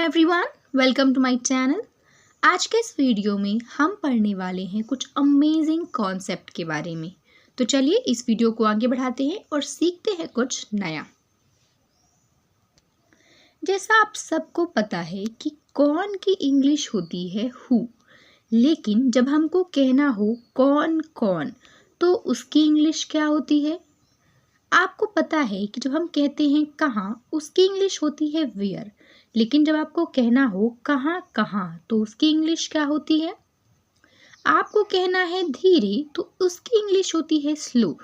Everyone, welcome to my channel. आज के इस वीडियो में हम पढ़ने वाले हैं कुछ अमेजिंग कॉन्सेप्ट के बारे में। तो चलिए इस वीडियो को आगे बढ़ाते हैं और सीखते हैं कुछ नया। जैसा आप सबको पता है कि कौन की इंग्लिश होती है हु, लेकिन जब हमको कहना हो कौन कौन तो उसकी इंग्लिश क्या होती है। आपको पता है कि जब हम कहते हैं कहाँ उसकी इंग्लिश होती है वेयर, लेकिन जब आपको कहना हो कहाँ कहाँ तो उसकी इंग्लिश क्या होती है। आपको कहना है धीरे तो उसकी इंग्लिश होती है स्लो।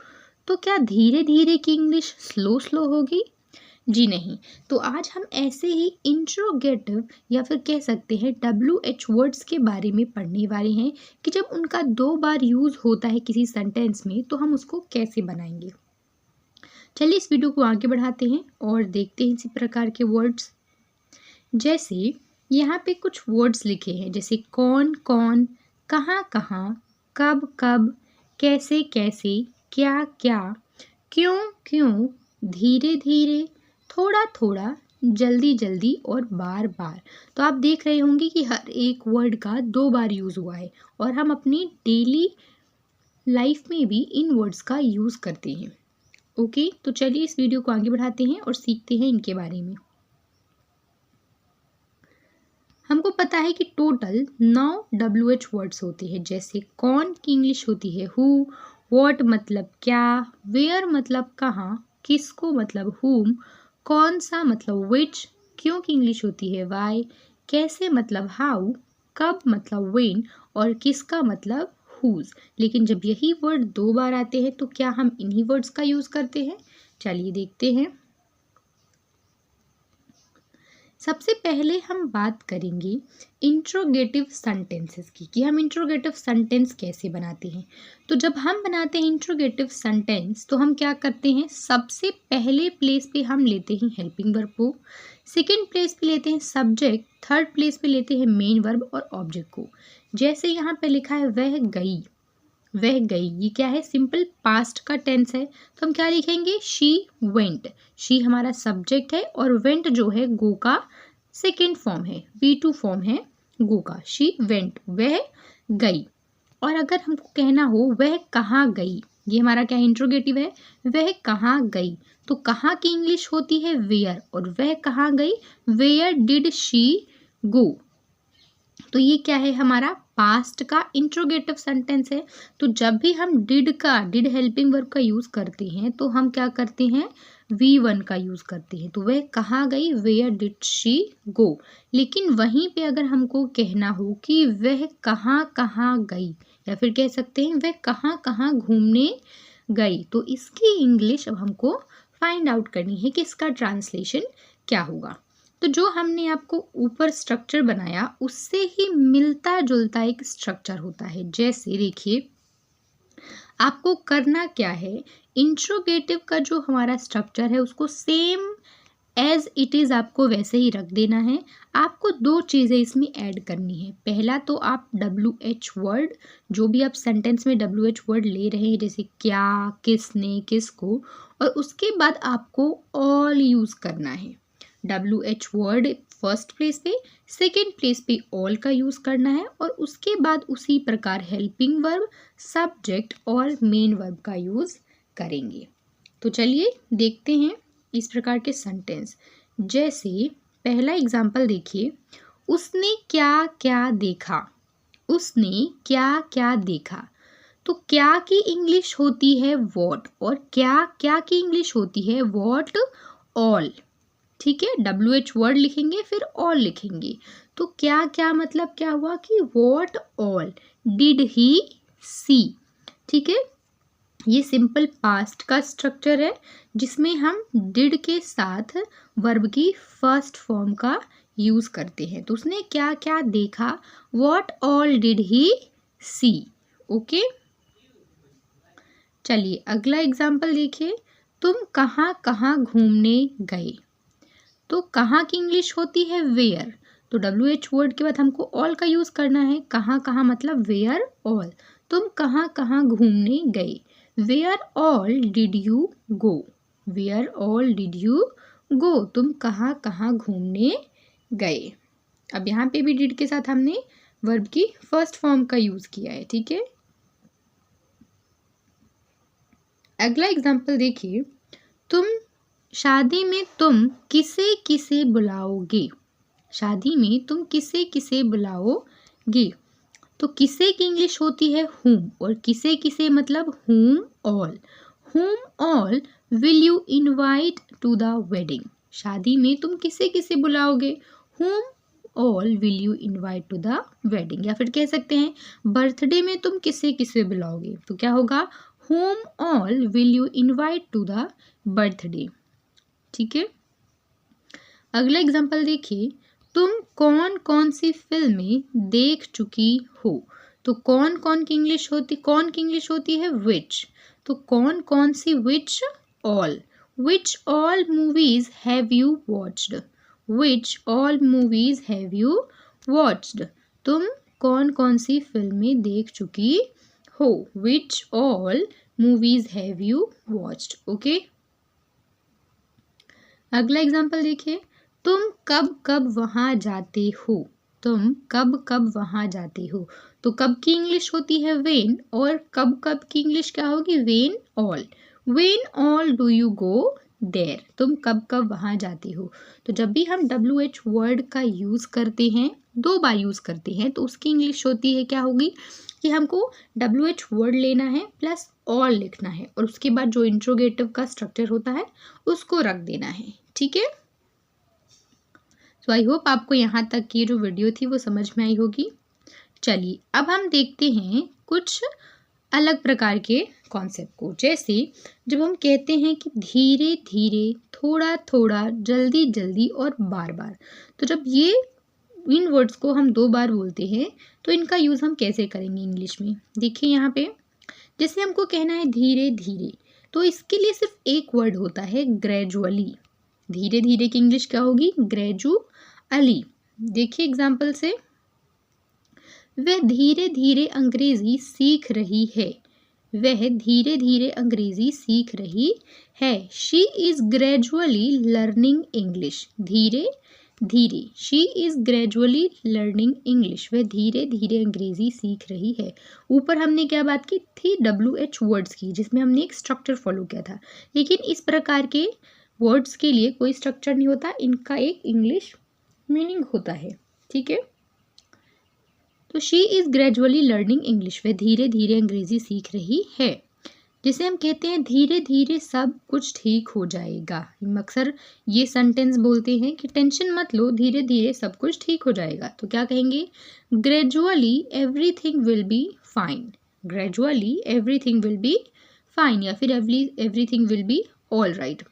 तो क्या धीरे धीरे की इंग्लिश स्लो स्लो होगी? जी नहीं। तो आज हम ऐसे ही इंट्रोगेटिव या फिर कह सकते हैं WH वर्ड्स के बारे में पढ़ने वाले हैं कि जब उनका 2 बार यूज़ होता है किसी सेंटेंस में तो हम उसको कैसे बनाएंगे। चलिए इस वीडियो को आगे बढ़ाते हैं और देखते हैं इसी प्रकार के वर्ड्स। जैसे यहाँ पे कुछ वर्ड्स लिखे हैं, जैसे कौन कौन, कहाँ कहाँ, कब कब, कैसे कैसे, क्या क्या, क्यों क्यों, धीरे धीरे, थोड़ा थोड़ा, जल्दी जल्दी और बार बार। तो आप देख रहे होंगे कि हर एक वर्ड का 2 बार यूज़ हुआ है और हम अपनी डेली लाइफ में भी इन वर्ड्स का यूज़ करते हैं। ओके, तो चलिए इस वीडियो को आगे बढ़ाते हैं और सीखते हैं इनके बारे में। हमको पता है कि टोटल 9 WH वर्ड्स होते हैं। जैसे कौन की इंग्लिश होती है हु, व्हाट मतलब क्या, वेयर मतलब कहाँ, किसको मतलब हुम, कौन सा मतलब विच, क्यों की इंग्लिश होती है वाई, कैसे मतलब हाउ, कब मतलब व्हेन और किसका मतलब हुज। लेकिन जब यही वर्ड 2 बार आते हैं तो क्या हम इन्हीं वर्ड्स का यूज़ करते हैं? चलिए देखते हैं। सबसे पहले हम बात करेंगे इंट्रोगेटिव सेंटेंसेस की कि हम इंट्रोगेटिव सेंटेंस कैसे बनाते हैं। तो जब हम बनाते हैं इंट्रोगेटिव सेंटेंस तो हम क्या करते हैं, सबसे पहले प्लेस पे हम लेते हैं हेल्पिंग वर्ब को, सेकंड प्लेस पे लेते हैं सब्जेक्ट, थर्ड प्लेस पे लेते हैं मेन वर्ब और ऑब्जेक्ट को। जैसे यहाँ पे लिखा है वह गई, वह गई, ये क्या है, सिंपल पास्ट का टेंस है। तो हम क्या लिखेंगे, शी वेंट। शी हमारा सब्जेक्ट है और वेंट जो है गो का सेकेंड फॉर्म है, V2 फॉर्म है गो का। शी वेंट, वह गई। और अगर हमको कहना हो वह कहाँ गई, ये हमारा क्या इंट्रोगेटिव है, वह कहाँ गई। तो कहाँ की इंग्लिश होती है वेयर और वह कहाँ गई, वेयर डिड शी गो। तो ये क्या है, हमारा पास्ट का इंट्रोगेटिव सेंटेंस है। तो जब भी हम डिड हेल्पिंग वर्ब का यूज़ करते हैं तो हम क्या करते हैं, V1 का यूज़ करते हैं। तो वह कहाँ गई, वेयर डिड शी गो। लेकिन वहीं पे अगर हमको कहना हो कि वह कहाँ कहाँ गई या फिर कह सकते हैं वह कहाँ कहाँ घूमने गई, तो इसकी इंग्लिश अब हमको फाइंड आउट करनी है कि इसका ट्रांसलेशन क्या होगा। तो जो हमने आपको ऊपर स्ट्रक्चर बनाया उससे ही मिलता जुलता एक स्ट्रक्चर होता है। जैसे देखिए आपको करना क्या है, इंट्रोगेटिव का जो हमारा स्ट्रक्चर है उसको सेम एज इट इज़ आपको वैसे ही रख देना है। आपको 2 चीज़ें इसमें ऐड करनी है। पहला तो आप WH वर्ड, जो भी आप सेंटेंस में WH वर्ड ले रहे हैं, जैसे क्या, किसने, किसको, और उसके बाद आपको ऑल यूज़ करना है। WH वर्ड फर्स्ट प्लेस पे, सेकेंड प्लेस पे ऑल का यूज़ करना है और उसके बाद उसी प्रकार हेल्पिंग वर्ब, सब्जेक्ट और मेन वर्ब का यूज़ करेंगे। तो चलिए देखते हैं इस प्रकार के सेंटेंस। जैसे पहला एग्जाम्पल देखिए, उसने क्या क्या देखा, उसने क्या क्या देखा। तो क्या की इंग्लिश होती है वॉट और क्या क्या की इंग्लिश होती है वॉट ऑल। ठीक है, WH वर्ड लिखेंगे फिर ऑल लिखेंगे। तो क्या क्या मतलब क्या हुआ कि वॉट ऑल डिड ही सी। ठीक है, ये सिंपल पास्ट का स्ट्रक्चर है जिसमें हम डिड के साथ वर्ब की फर्स्ट फॉर्म का यूज करते हैं। तो उसने क्या क्या देखा, what all did he see. Okay, चलिए अगला एग्जाम्पल देखिए, तुम कहाँ कहाँ घूमने गए। तो कहाँ की इंग्लिश होती है वेयर। तो WH वर्ड के बाद हमको ऑल का यूज करना है। कहाँ कहाँ मतलब वेयर ऑल। तुम कहाँ कहाँ घूमने गए, where all did you go, where all did you go, तुम कहाँ कहाँ घूमने गए। अब यहाँ पे भी डिड के साथ हमने वर्ब की फर्स्ट फॉर्म का यूज किया है, ठीक है। अगला एग्जाम्पल देखिए, तुम शादी में तुम किसे किसे बुलाओगे। शादी में तुम किसे किसे बुलाओगे। तो किसे की इंग्लिश होती है whom, और किसे किसे मतलब whom all. Whom all will you invite to the wedding. शादी में तुम किसे किसे बुलाओगे, whom all will you invite to the wedding. या फिर कह सकते हैं बर्थडे में तुम किसे किसे बुलाओगे, तो क्या होगा whom all will you invite to the birthday, ठीक है। अगला एग्जाम्पल देखिए, तुम कौन कौन सी फिल्में देख चुकी हो। तो कौन कौन की इंग्लिश होती है विच। तो कौन कौन सी which all. Which all movies have you watched. Which all movies have you watched. तुम कौन कौन सी फिल्में देख चुकी हो। Which all movies have you watched, okay. अगला एग्जाम्पल देखिए, तुम कब कब वहाँ जाते हो। तुम कब कब वहाँ जाते हो। तो कब की इंग्लिश होती है वेन, और कब कब की इंग्लिश क्या होगी when all. When all do you go there. तुम कब कब वहाँ जाते हो। तो जब भी हम WH वर्ड का यूज़ करते हैं, 2 बार यूज़ करते हैं, तो उसकी इंग्लिश होती है क्या होगी कि हमको WH वर्ड लेना है प्लस ऑल लिखना है, और उसके बाद जो इंट्रोगेटिव का स्ट्रक्चर होता है उसको रख देना है, ठीक है। तो आई होप आपको यहाँ तक की जो वीडियो थी वो समझ में आई होगी। चलिए अब हम देखते हैं कुछ अलग प्रकार के कॉन्सेप्ट को। जैसे जब हम कहते हैं कि धीरे धीरे, थोड़ा थोड़ा, जल्दी जल्दी और बार बार, तो जब ये इन वर्ड्स को हम 2 बार बोलते हैं तो इनका यूज़ हम कैसे करेंगे इंग्लिश में। देखिए यहाँ पे जैसे हमको कहना है धीरे धीरे, तो इसके लिए सिर्फ एक वर्ड होता है ग्रेजुअली। धीरे धीरे की इंग्लिश क्या होगी ग्रेजुअली। देखिए एग्जाम्पल से, वह धीरे धीरे अंग्रेजी सीख रही है। वह धीरे धीरे अंग्रेजी सीख रही है। She is gradually learning English. धीरे धीरे, she is gradually learning English. वह धीरे धीरे अंग्रेजी सीख रही है। ऊपर हमने क्या बात की थी WH वर्ड्स की, जिसमें हमने एक स्ट्रक्चर फॉलो किया था, लेकिन इस प्रकार के वर्ड्स के लिए कोई स्ट्रक्चर नहीं होता, इनका एक इंग्लिश मीनिंग होता है, ठीक है। तो she is gradually learning English. वह धीरे धीरे अंग्रेजी सीख रही है। जिसे हम कहते हैं धीरे धीरे सब कुछ ठीक हो जाएगा। हम अक्सर ये सेंटेंस बोलते हैं कि टेंशन मत लो, धीरे धीरे सब कुछ ठीक हो जाएगा। तो क्या कहेंगे gradually everything will be fine. Gradually everything will be fine, या फिर everything will be all right.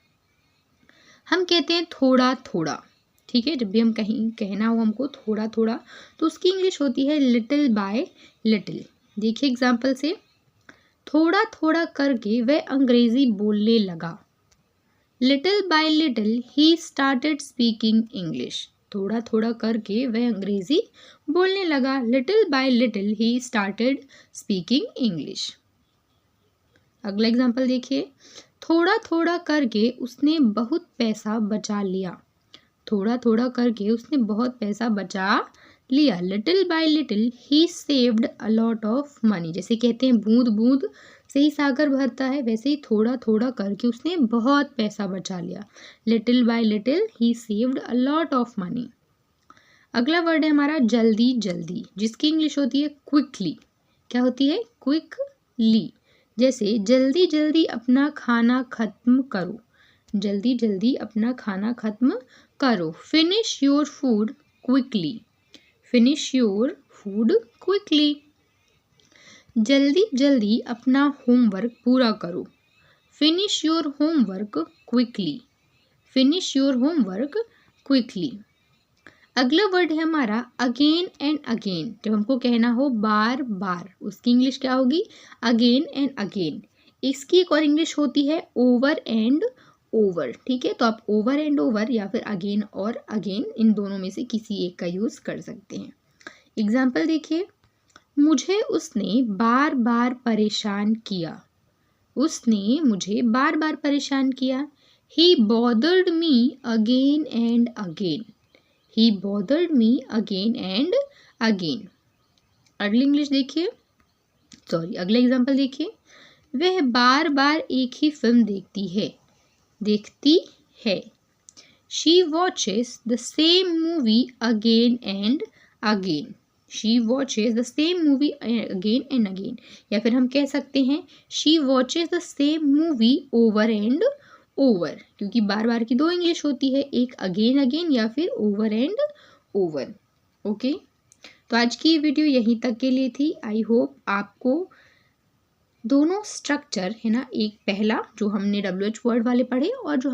हम कहते हैं थोड़ा थोड़ा, ठीक है। जब भी हम कहीं कहना हो हमको थोड़ा थोड़ा, तो उसकी इंग्लिश होती है लिटिल बाय लिटिल। देखिए एग्जाम्पल से, थोड़ा थोड़ा करके वह अंग्रेजी बोलने लगा। Little bye little he started speaking English. थोड़ा थोड़ा करके वह अंग्रेजी बोलने लगा। Little bye little he started speaking English. अगला एग्जाम्पल देखिए, थोड़ा थोड़ा करके उसने बहुत पैसा बचा लिया। थोड़ा थोड़ा करके उसने बहुत पैसा बचा लिया। Little bye little he saved a lot of money. जैसे कहते हैं बूंद बूंद से ही सागर भरता है, वैसे ही थोड़ा थोड़ा करके उसने बहुत पैसा बचा लिया। Little bye little he saved a lot of money. अगला वर्ड है हमारा जल्दी जल्दी, जिसकी इंग्लिश होती है क्विकली। क्या होती है क्विकली। जैसे जल्दी जल्दी अपना खाना खत्म करो। जल्दी जल्दी अपना खाना खत्म करो। Finish your food quickly. Finish your food quickly. जल्दी जल्दी अपना होमवर्क पूरा करो। Finish your homework quickly. Finish your homework quickly. अगला वर्ड है हमारा अगेन एंड अगेन। जब हमको कहना हो बार बार, उसकी इंग्लिश क्या होगी अगेन एंड अगेन। इसकी एक और इंग्लिश होती है ओवर एंड ओवर, ठीक है। तो आप ओवर एंड ओवर या फिर अगेन और अगेन, इन दोनों में से किसी एक का यूज कर सकते हैं। एग्जाम्पल देखिए, मुझे उसने बार बार परेशान किया। उसने मुझे बार बार परेशान किया। He bothered me again and again. He bothered me again and again. अगली इंग्लिश देखिए, अगला एग्जाम्पल देखिए, वह बार बार एक ही फिल्म देखती है। She watches the same movie again and again. She watches the same movie again and again. या फिर हम कह सकते हैं she watches the same movie over and over, क्योंकि बार बार की दो इंग्लिश होती है, एक again again या फिर over and over. ओके, तो आज की वीडियो यहीं तक के लिए थी। आई होप आपको दोनों स्ट्रक्चर है ना, एक पहला जो हमने WH वर्ड वाले पढ़े और जो